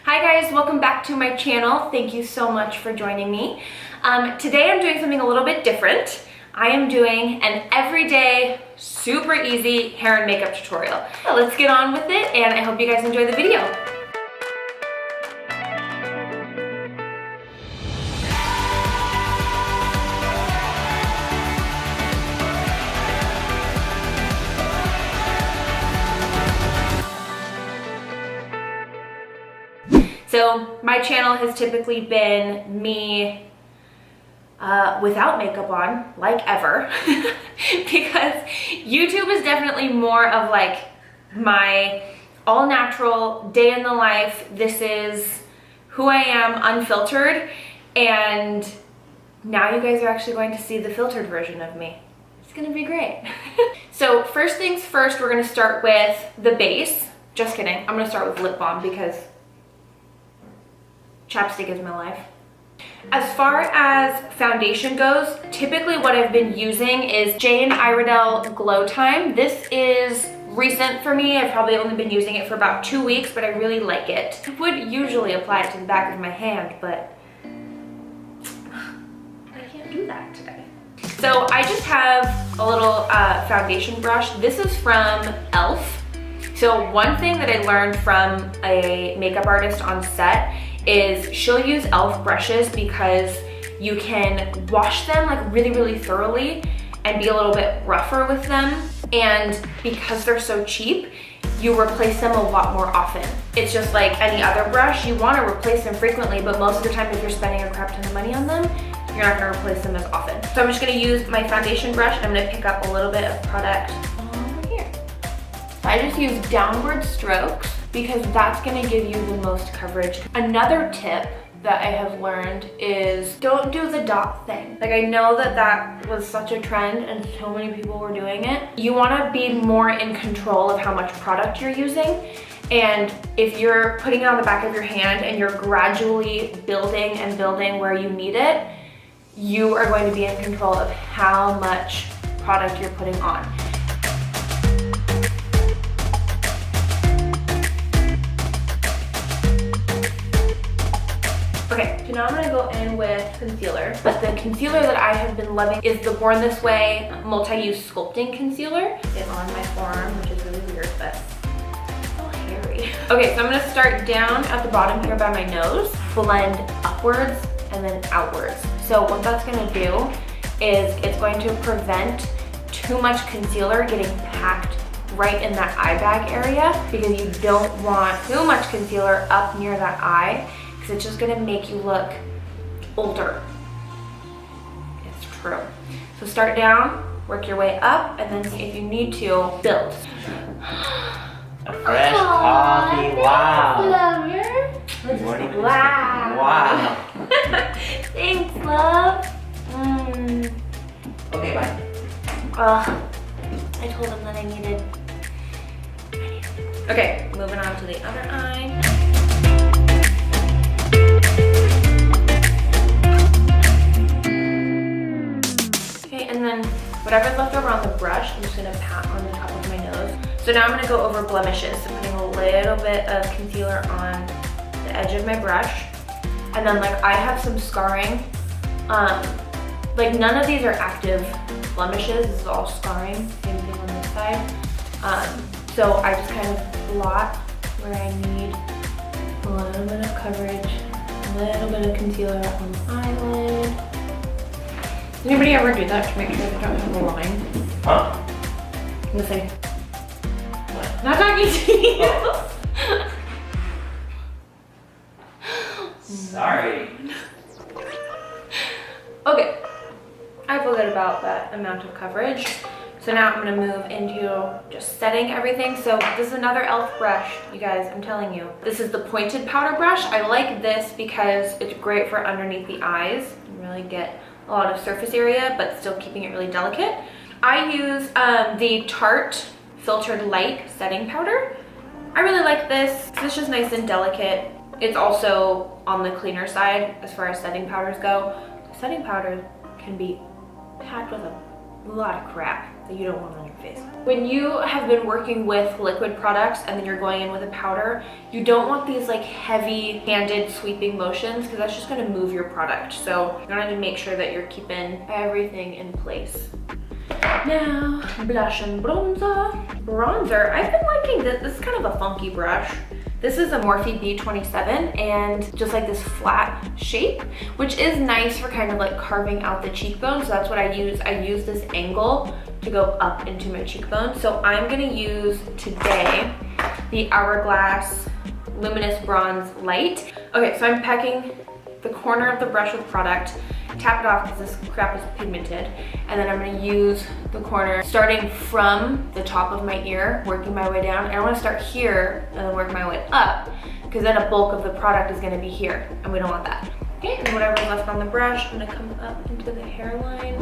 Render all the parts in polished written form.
Hi guys, welcome back to my channel. Thank you so much for joining me. Today I'm doing something a little bit different. I am doing an everyday, super easy hair and makeup tutorial. So let's get on with it, and I hope you guys enjoy the video. So my channel has typically been me without makeup on, like ever, because YouTube is definitely more of like my all natural day in the life. This is who I am, unfiltered, and now you guys are actually going to see the filtered version of me. It's gonna be great. So first things first, we're gonna start with the base. Just kidding, I'm gonna start with lip balm because chapstick is my life. As far as foundation goes, typically what I've been using is Jane Iredale Glow Time. This is recent for me. I've probably only been using it for about 2 weeks, but I really like it. I would usually apply it to the back of my hand, but I can't do that today. So I just have a little foundation brush. This is from e.l.f. So one thing that I learned from a makeup artist on set is she'll use e.l.f. brushes because you can wash them like really thoroughly and be a little bit rougher with them, and because they're so cheap, you replace them a lot more often. It's just like any other brush, you want to replace them frequently, but most of the time if you're spending a crap ton of money on them, you're not going to replace them as often. So I'm just going to use my foundation brush and I'm going to pick up a little bit of product over here. I just use downward strokes because that's gonna give you the most coverage. Another tip that I have learned is don't do the dot thing. Like, I know that that was such a trend and so many people were doing it. You wanna be more in control of how much product you're using. And if you're putting it on the back of your hand and you're gradually building and building where you need it, you are going to be in control of how much product you're putting on. Okay, so now I'm gonna go in with concealer. But the concealer that I have been loving is the Born This Way multi-use sculpting concealer. It's on my forearm, which is really weird, but so hairy. Okay, so I'm gonna start down at the bottom here by my nose, blend upwards and then outwards. So what that's gonna do is it's going to prevent too much concealer getting packed right in that eye bag area, because you don't want too much concealer up near that eye, because it's just gonna make you look older. It's true. So start down, work your way up, and then if you need to, build. A fresh coffee, wow. Good morning. Wow. Wow. Thanks, love. Okay, bye. I told him that I needed. Okay, moving on to the other eye. And then whatever's left over on the brush, I'm just gonna pat on the top of my nose. So now I'm gonna go over blemishes. So putting a little bit of concealer on the edge of my brush. And then like I have some scarring. Like none of these are active blemishes, this is all scarring. Same thing on this side. So I just kind of blot where I need a little bit of coverage, a little bit of concealer on the eyelid. Does anybody ever do that to make sure they don't have a line? Huh? I'm gonna say, what? Not talking to you. Sorry. Okay, I feel good about that amount of coverage. So now I'm gonna move into just setting everything. So this is another e.l.f. brush, you guys, I'm telling you. This is the pointed powder brush. I like this because it's great for underneath the eyes. You really get a lot of surface area, but still keeping it really delicate. I use the Tarte Filtered Light Setting Powder. I really like this. It's just nice and delicate. It's also on the cleaner side as far as setting powders go. Setting powder can be packed with a lot of crap. that you don't want on your face. When you have been working with liquid products and then you're going in with a powder, you don't want these like heavy-handed sweeping motions because that's just gonna move your product. So you're gonna have to make sure that you're keeping everything in place. Now, blush and bronzer. Bronzer, I've been liking this. This is kind of a funky brush. This is a Morphe B27 and just like this flat shape, which is nice for kind of like carving out the cheekbone. So that's what I use. I use this angle to go up into my cheekbone. So I'm gonna use today the Hourglass Luminous Bronze Light. Okay, so I'm packing the corner of the brush with product, tap it off because this crap is pigmented, and then I'm gonna use the corner starting from the top of my ear, working my way down. And I wanna start here and then work my way up because then a bulk of the product is gonna be here and we don't want that. Okay, and then whatever's left on the brush, I'm gonna come up into the hairline.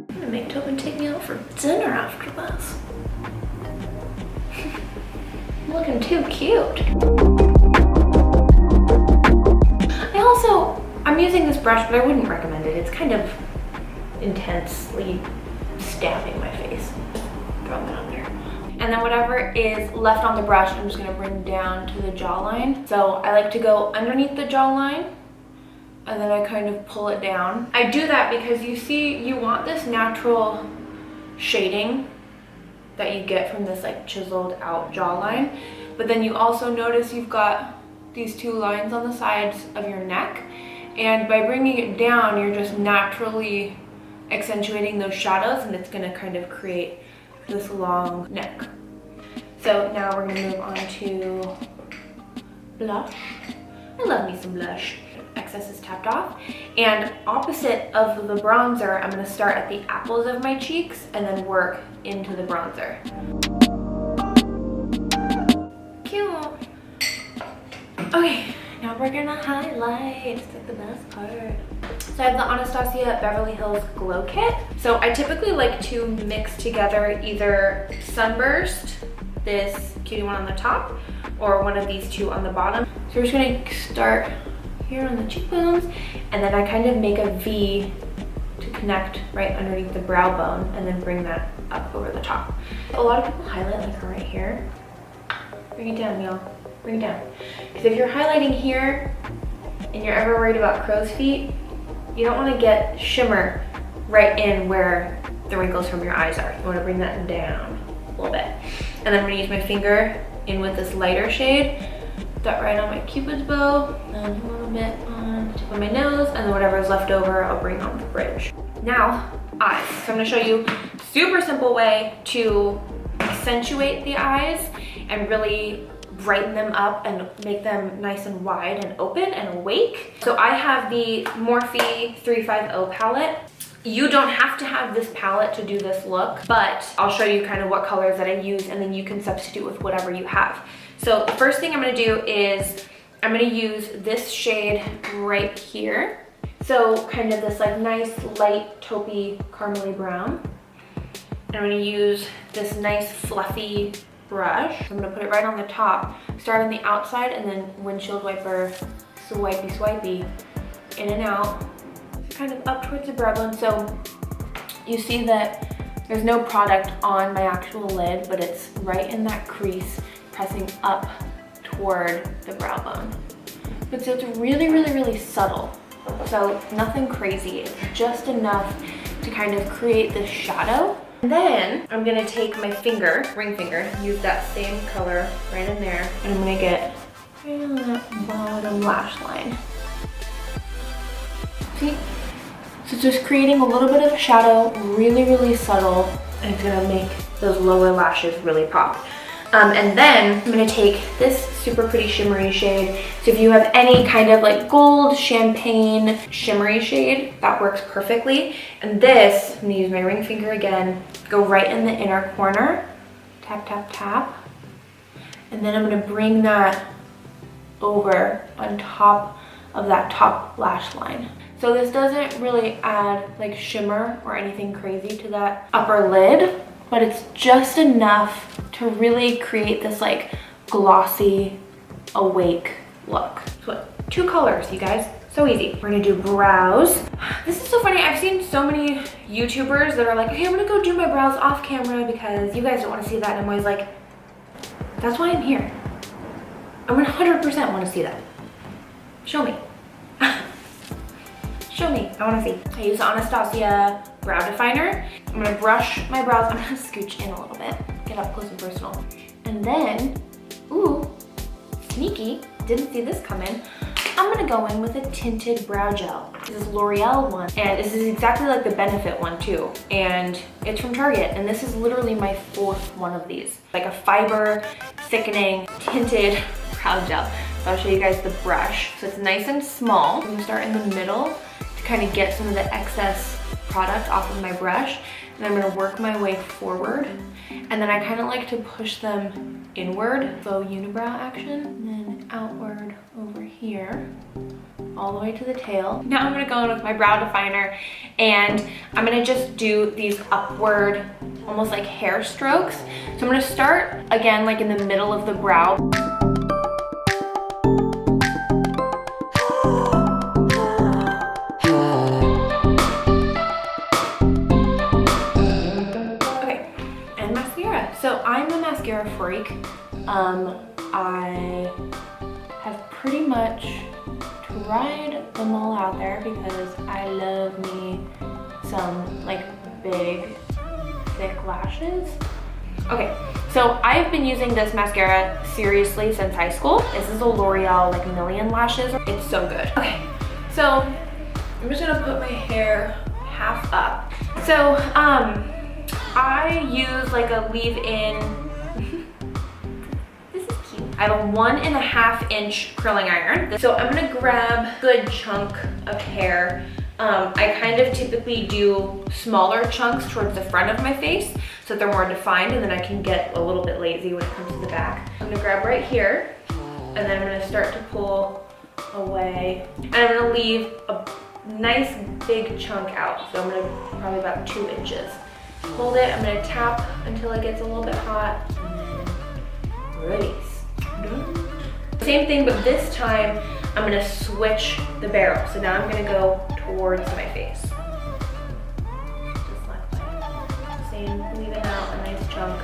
I'm gonna make Tobin take me out for dinner after this. I'm looking too cute. I'm using this brush, but I wouldn't recommend it. It's kind of intensely stabbing my face. Throw that on there. And then whatever is left on the brush, I'm just gonna bring down to the jawline. So I like to go underneath the jawline and then I kind of pull it down. I do that because you see, you want this natural shading that you get from this like chiseled out jawline. But then you also notice you've got these two lines on the sides of your neck. And by bringing it down, you're just naturally accentuating those shadows and it's gonna kind of create this long neck. So now we're gonna move on to blush. I love me some blush. Excess is tapped off. And opposite of the bronzer, I'm gonna start at the apples of my cheeks and then work into the bronzer. Cute. Okay. Now we're gonna highlight. It's like the best part. So I have the Anastasia Beverly Hills Glow Kit. So I typically like to mix together either Sunburst, this cutie one on the top, or one of these two on the bottom. So we're just gonna start here on the cheekbones, and then I kind of make a V to connect right underneath the brow bone, and then bring that up over the top. A lot of people highlight like right here. Bring it down, y'all. Bring it down. Because if you're highlighting here and you're ever worried about crow's feet, you don't want to get shimmer right in where the wrinkles from your eyes are. You want to bring that down a little bit. And then I'm going to use my finger in with this lighter shade, that right on my cupid's bow, and a little bit on the tip of my nose, and then whatever is left over, I'll bring on the bridge. Now, eyes. So I'm going to show you a super simple way to accentuate the eyes and really brighten them up and make them nice and wide and open and awake. So I have the Morphe 350 palette. You don't have to have this palette to do this look, but I'll show you kind of what colors that I use and then you can substitute with whatever you have. So the first thing I'm gonna do is I'm gonna use this shade right here. So kind of this like nice light taupey caramely brown. And I'm gonna use this nice fluffy brush. I'm gonna put it right on the top, start on the outside, and then windshield wiper, swipey, in and out, kind of up towards the brow bone. So you see that there's no product on my actual lid, but it's right in that crease, pressing up toward the brow bone. But so it's really, really, really subtle. So nothing crazy, it's just enough to kind of create this shadow. And then I'm gonna take my finger, ring finger, use that same color right in there, and I'm gonna get right on that bottom lash line. See? So it's just creating a little bit of a shadow, really, really subtle, and it's gonna make those lower lashes really pop. And then I'm gonna take this super pretty shimmery shade. So if you have any kind of like gold, champagne, shimmery shade, that works perfectly. And this, I'm gonna use my ring finger again, go right in the inner corner, tap, tap, tap. And then I'm gonna bring that over on top of that top lash line. So this doesn't really add like shimmer or anything crazy to that upper lid, but it's just enough to really create this like glossy, awake look. So 2 colors, you guys. So easy. We're gonna do brows. This is so funny. I've seen so many YouTubers that are like, okay, I'm gonna go do my brows off camera because you guys don't want to see that. And I'm always like, that's why I'm here. I'm 100% want to see that. Show me. Show me. I want to see. I use Anastasia brow definer. I'm gonna brush my brows. I'm gonna scooch in a little bit, get up close and personal. And then, ooh, sneaky, didn't see this coming. I'm gonna go in with a tinted brow gel. This is L'Oreal one, and this is exactly like the Benefit one too. And it's from Target, and this is literally my 4th one of these. Like a fiber, thickening, tinted brow gel. So I'll show you guys the brush. So it's nice and small. I'm gonna start in the middle to kind of get some of the excess product off of my brush. And I'm gonna work my way forward. And then I kind of like to push them inward, so unibrow action, and then outward over here, all the way to the tail. Now I'm gonna go in with my brow definer, and I'm gonna just do these upward, almost like hair strokes. So I'm gonna start, again, like in the middle of the brow. So I'm a mascara freak. I have pretty much tried them all out there because I love me some like big, thick lashes. Okay, so I've been using this mascara seriously since high school. This is a L'Oreal like Million Lashes. It's so good. Okay, so I'm just gonna put my hair half up. So, I use like a leave-in, this is cute. I have a 1.5 inch curling iron. So I'm gonna grab a good chunk of hair. I kind of typically do smaller chunks towards the front of my face so that they're more defined, and then I can get a little bit lazy when it comes to the back. I'm gonna grab right here, and then I'm gonna start to pull away. And I'm gonna leave a nice big chunk out. So I'm gonna probably about 2 inches. Hold it, I'm gonna tap until it gets a little bit hot, and then release. Same thing, but this time I'm gonna switch the barrel. So now I'm gonna go towards my face. Just like that. Same, leaving out a nice chunk.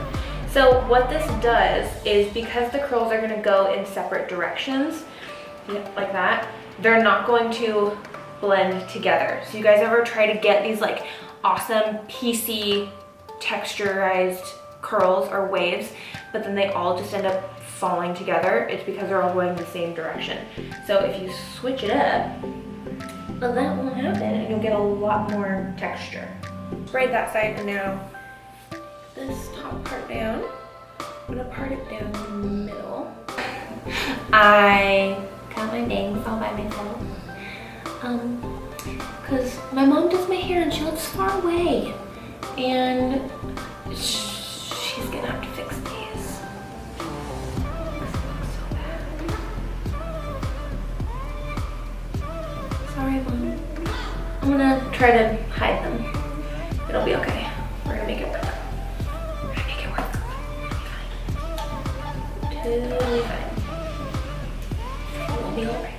So what this does is, because the curls are gonna go in separate directions, like that, they're not going to blend together. So you guys ever try to get these like awesome piecey texturized curls or waves, but then they all just end up falling together? It's because they're all going the same direction. So if you switch it up, well, that won't happen, and you'll get a lot more texture. Braid that side, and now this top part down. I'm gonna part it down in the middle. I got my bangs all by myself. Because my mom does my hair and she lives far away, and she's gonna have to fix these. This looks so bad. Sorry, Mom. I'm gonna try to hide them. It'll be okay. We're gonna make it work. We're gonna make it work. Totally fine. It will be alright.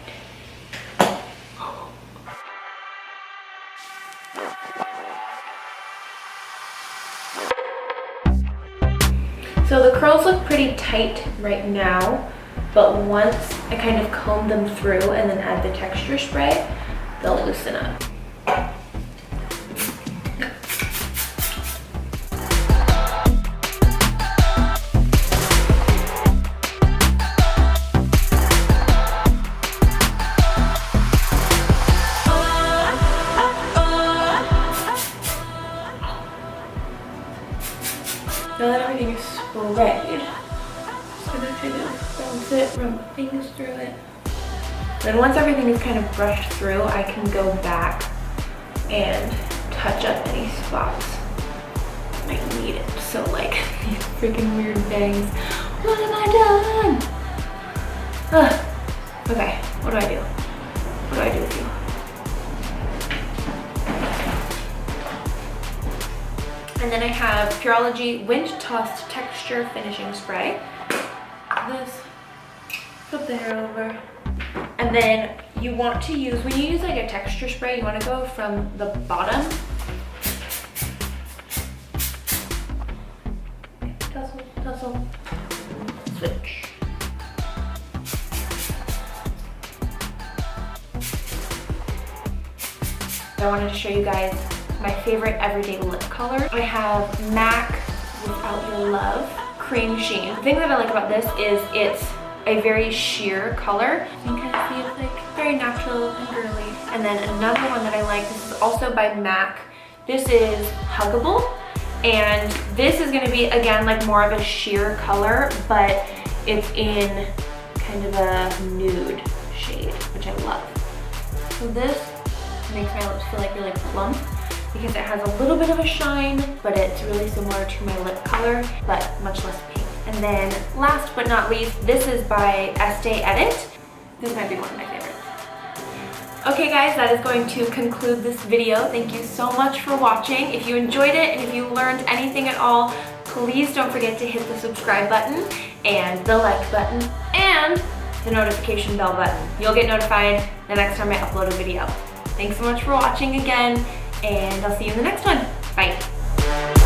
So the curls look pretty tight right now, but once I kind of comb them through and then add the texture spray, they'll loosen up. Now that everything is sprayed, I'm just gonna kind of bounce it, run my fingers through it. Then once everything is kind of brushed through, I can go back and touch up any spots I need it. So like these freaking weird bangs. What have I done? Ugh. Okay, what do I do? What do I do with you? And then I have Pureology Wind Tossed Texture Finishing Spray. This, flip the hair over. And then you want to use, when you use like a texture spray, you want to go from the bottom. Tussle, tussle, switch. I wanted to show you guys my favorite everyday lip color. I have MAC Without Your Love Cream Sheen. The thing that I like about this is it's a very sheer color. You can kind of see it's like very natural and girly. And then another one that I like, this is also by MAC. This is Huggable. And this is gonna be, again, like more of a sheer color, but it's in kind of a nude shade, which I love. So this makes my lips feel like really plump because it has a little bit of a shine, but it's really similar to my lip color, but much less pink. And then last but not least, this is by Estee Edit. This might be one of my favorites. Okay guys, that is going to conclude this video. Thank you so much for watching. If you enjoyed it and if you learned anything at all, please don't forget to hit the subscribe button and the like button and the notification bell button. You'll get notified the next time I upload a video. Thanks so much for watching again, and I'll see you in the next one. Bye.